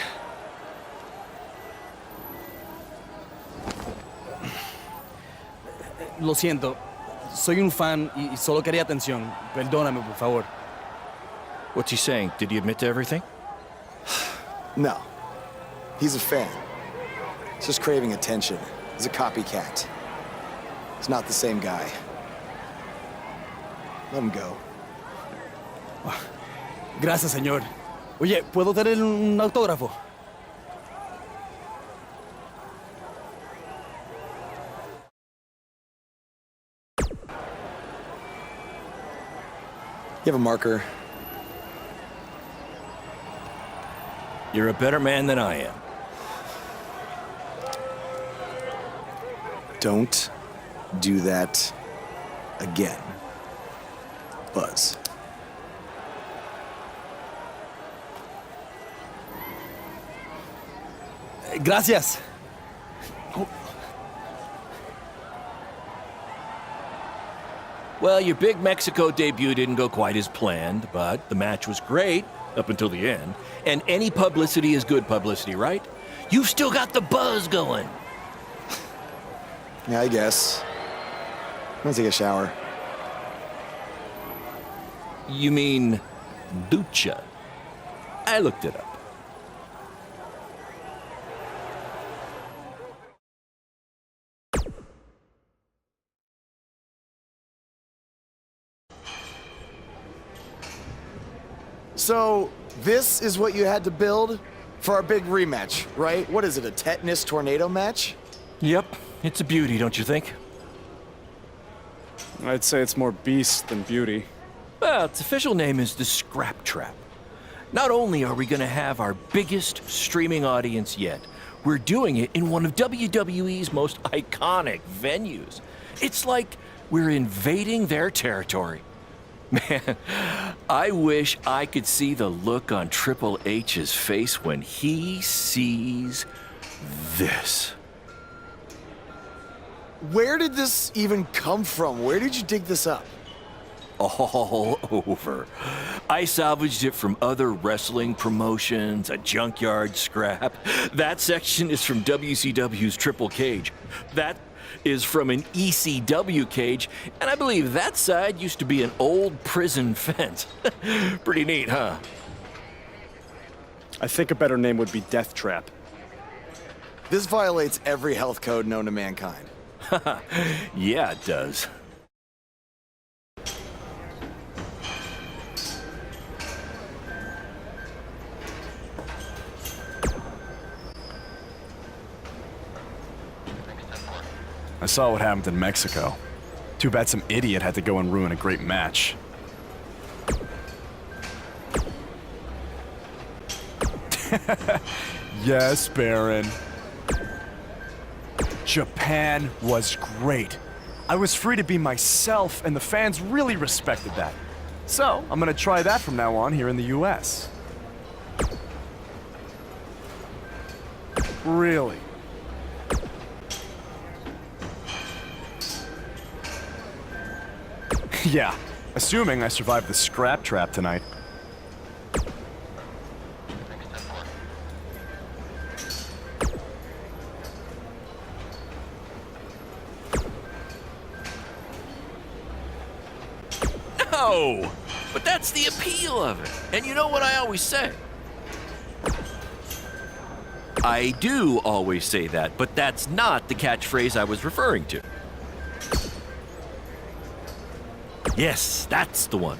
Lo siento. Soy un fan y solo quería atención. Perdóname, por favor. What's he saying? Did he admit to everything? No. He's a fan. He's just craving attention. He's a copycat. He's not the same guy. Let him go. Gracias, señor. Oye, ¿puedo tener un autógrafo? You have a marker? You're a better man than I am. Don't do that again, Buzz. Gracias. Well, your big Mexico debut didn't go quite as planned, but the match was great up until the end. And any publicity is good publicity, right? You've still got the buzz going. Yeah, I guess. I'm gonna take a shower. You mean ducha? I looked it up. So, this is what you had to build for our big rematch, right? What is it, a tetanus tornado match? Yep, it's a beauty, don't you think? I'd say it's more beast than beauty. Well, its official name is the Scrap Trap. Not only are we going to have our biggest streaming audience yet, we're doing it in one of WWE's most iconic venues. It's like we're invading their territory. Man, I wish I could see the look on Triple H's face when he sees this. Where did this even come from? Where did you dig this up? All over. I salvaged it from other wrestling promotions, a junkyard scrap. That section is from WCW's Triple Cage. That is from an ECW cage, and I believe that side used to be an old prison fence. Pretty neat, huh? I think a better name would be Death Trap. This violates every health code known to mankind. Yeah, it does. I saw what happened in Mexico. Too bad some idiot had to go and ruin a great match. Yes, Baron. Japan was great. I was free to be myself, and the fans really respected that. So, I'm gonna try that from now on here in the US. Really? Yeah, assuming I survived the scrap trap tonight. No! But that's the appeal of it. And you know what I always say? I do always say that, but that's not the catchphrase I was referring to. Yes, that's the one.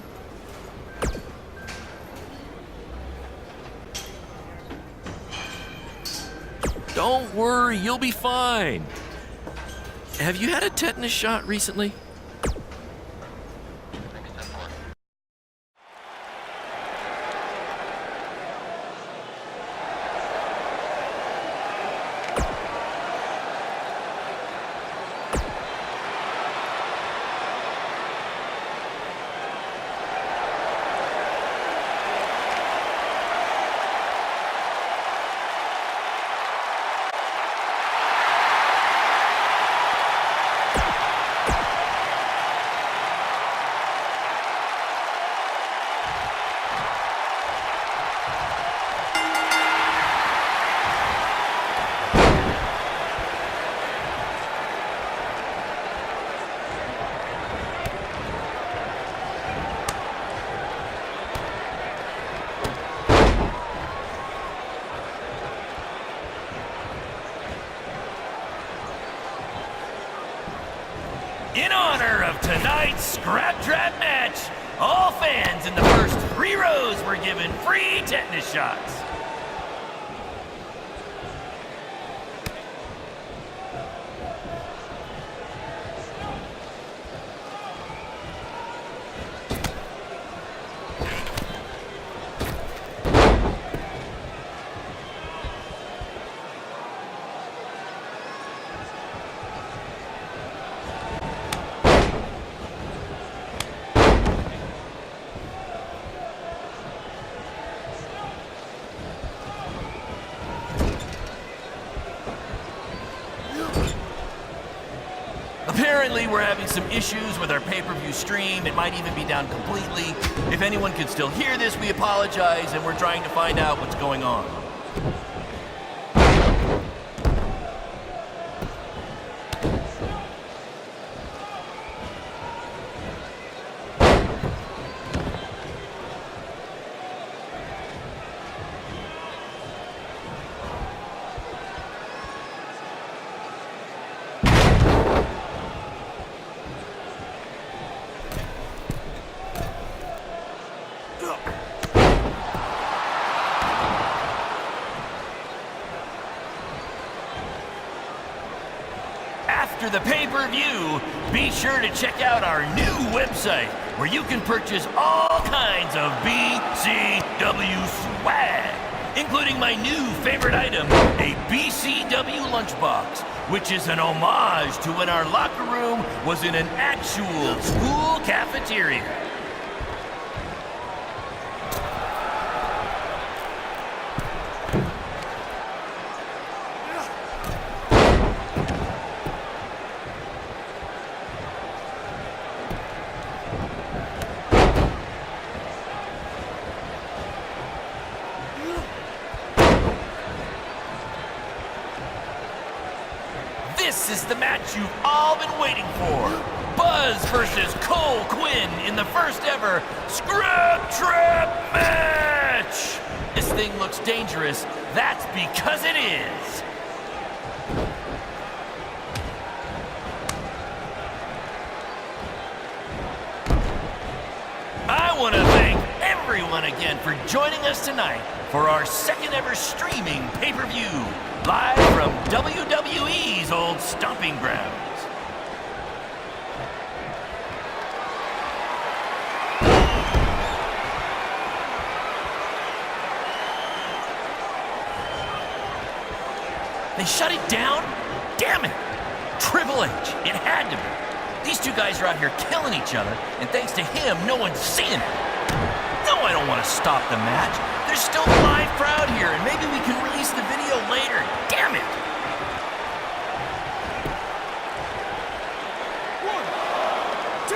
Don't worry, you'll be fine. Have you had a tetanus shot recently? In honor of tonight's Scrap Trap match, all fans in the first 3 rows were given free tetanus shots. Apparently, we're having some issues with our pay-per-view stream. It might even be down completely. If anyone can still hear this, we apologize, and we're trying to find out what's going on. After the pay-per-view, be sure to check out our new website where you can purchase all kinds of BCW swag, including my new favorite item, a BCW lunchbox, which is an homage to when our locker room was in an actual school cafeteria. This is the match you've all been waiting for. Buzz versus Cole Quinn in the first ever Scrap Trap match. This thing looks dangerous. That's because it is. everyone again for joining us tonight for our second ever streaming pay-per-view, live from WWE's old stomping grounds. They shut it down? Damn it! Triple H, it had to be. These two guys are out here killing each other, and thanks to him, no one's seeing it. No, I don't want to stop the match. There's still a live crowd here, and maybe we can release the video later. Damn it! 1, 2.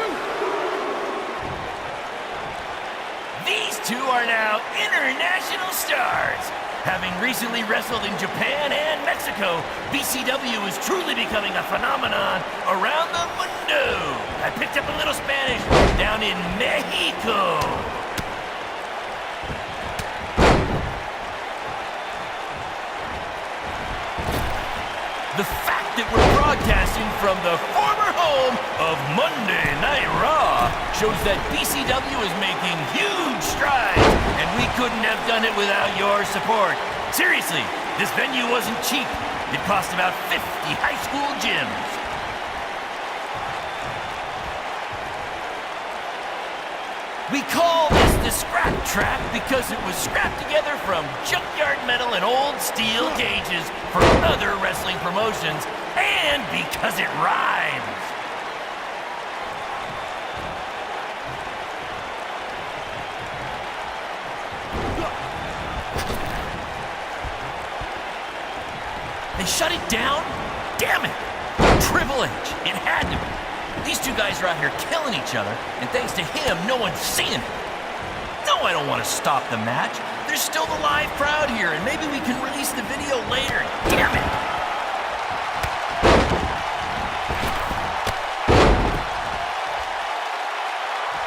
These two are now international stars. Having recently wrestled in Japan and Mexico, BCW is truly becoming a phenomenon around the mundo. I picked up a little Spanish down in Mexico. The fact that we're broadcasting from the former home of Monday Night Raw shows that BCW is making huge strides, and we couldn't have done it without your support. Seriously, this venue wasn't cheap. It cost about 50 high school gyms. We call this the scrap track because it was scrapped together from junkyard metal and old steel cages for other wrestling promotions, and because it rhymes. They shut it down? Damn it! Triple H, it had to be. These two guys are out here killing each other, and thanks to him, no one's seeing it. No, I don't want to stop the match. There's still the live crowd here, and maybe we can release the video later. Damn it!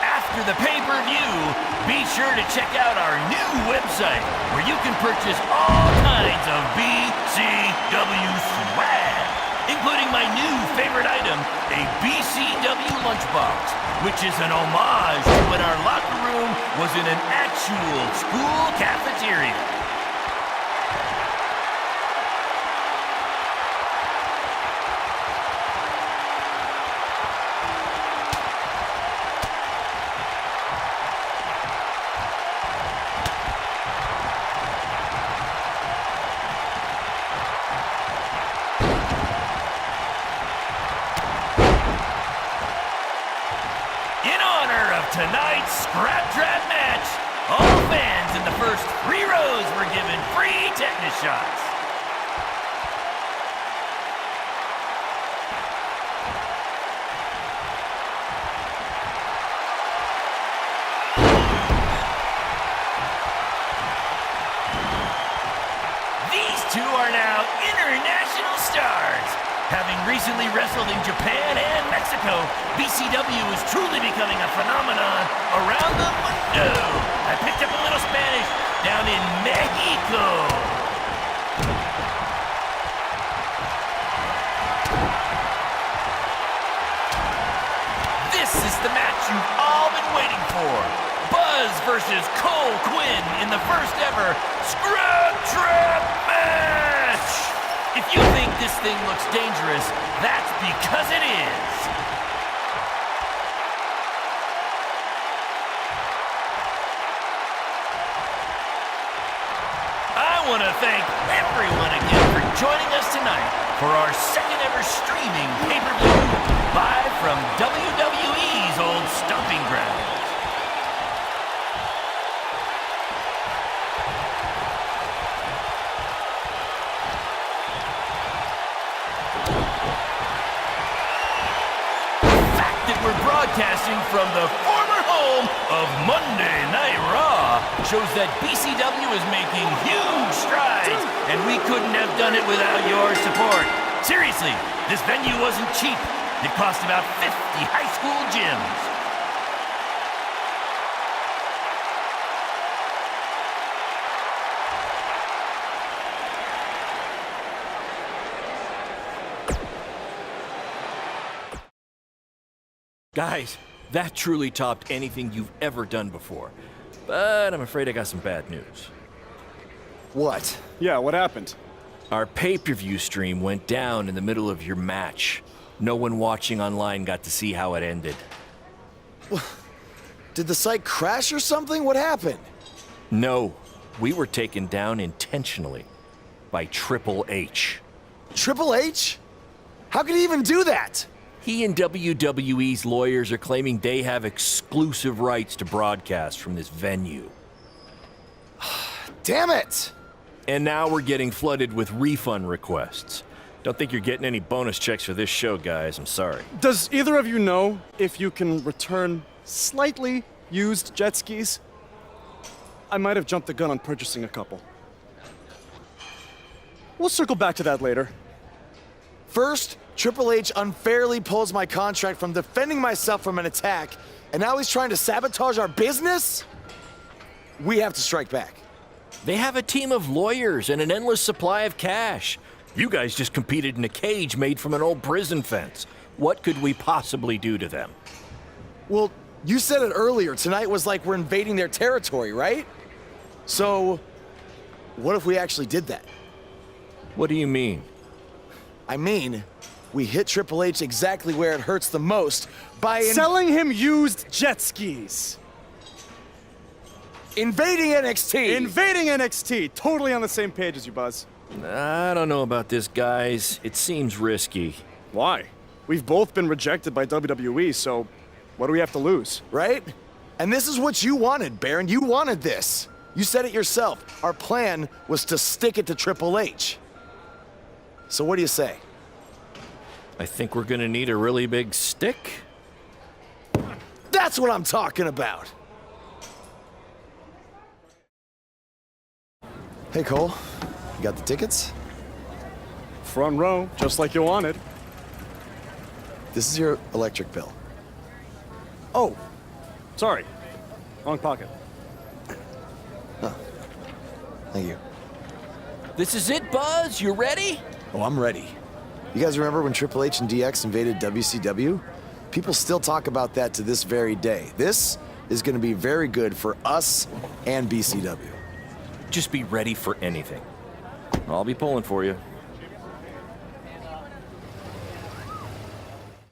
After the pay-per-view, be sure to check out our new website, where you can purchase all kinds of BCW swag, including my new favorite item, a BCW lunchbox, which is an homage to when our locker room was in an actual school cafeteria. Tonight's Scrap Trap match, all fans in the first 3 rows were given free tetanus shots. These two are now international stars. Having recently wrestled in Japan and Mexico, BCW is truly becoming a phenomenon around the mundo. I picked up a little Spanish down in Mexico. This is the match you've all been waiting for. Buzz versus Cole Quinn in the first ever Scrap Trap match. If you think this thing looks dangerous, that's because it is. I want to thank everyone again for joining us tonight for our second ever streaming pay-per-view live from WWE's old stomping grounds. We're broadcasting from the former home of Monday Night Raw shows that BCW is making huge strides, and we couldn't have done it without your support. Seriously, this venue wasn't cheap. It cost about 50 high school gyms. Guys, that truly topped anything you've ever done before. But I'm afraid I got some bad news. What? Yeah, what happened? Our pay-per-view stream went down in the middle of your match. No one watching online got to see how it ended. Did the site crash or something? What happened? No, we were taken down intentionally by Triple H. Triple H? How could he even do that? He and WWE's lawyers are claiming they have exclusive rights to broadcast from this venue. Damn it! And now we're getting flooded with refund requests. Don't think you're getting any bonus checks for this show, guys. I'm sorry. Does either of you know if you can return slightly used jet skis? I might have jumped the gun on purchasing a couple. We'll circle back to that later. First, Triple H unfairly pulls my contract from defending myself from an attack, and now he's trying to sabotage our business? We have to strike back. They have a team of lawyers and an endless supply of cash. You guys just competed in a cage made from an old prison fence. What could we possibly do to them? Well, you said it earlier. Tonight was like we're invading their territory, right? So, what if we actually did that? What do you mean? I mean, we hit Triple H exactly where it hurts the most by selling him used jet skis. Invading NXT! Invading NXT! Totally on the same page as you, Buzz. I don't know about this, guys. It seems risky. Why? We've both been rejected by WWE, so what do we have to lose? Right? And this is what you wanted, Baron. You wanted this. You said it yourself. Our plan was to stick it to Triple H. So what do you say? I think we're gonna need a really big stick. That's what I'm talking about! Hey, Cole. You got the tickets? Front row, just like you wanted. This is your electric bill. Oh, sorry. Wrong pocket. Huh. Thank you. This is it, Buzz. You ready? Oh, I'm ready. You guys remember when Triple H and DX invaded WCW? People still talk about that to this very day. This is going to be very good for us and BCW. Just be ready for anything. I'll be pulling for you.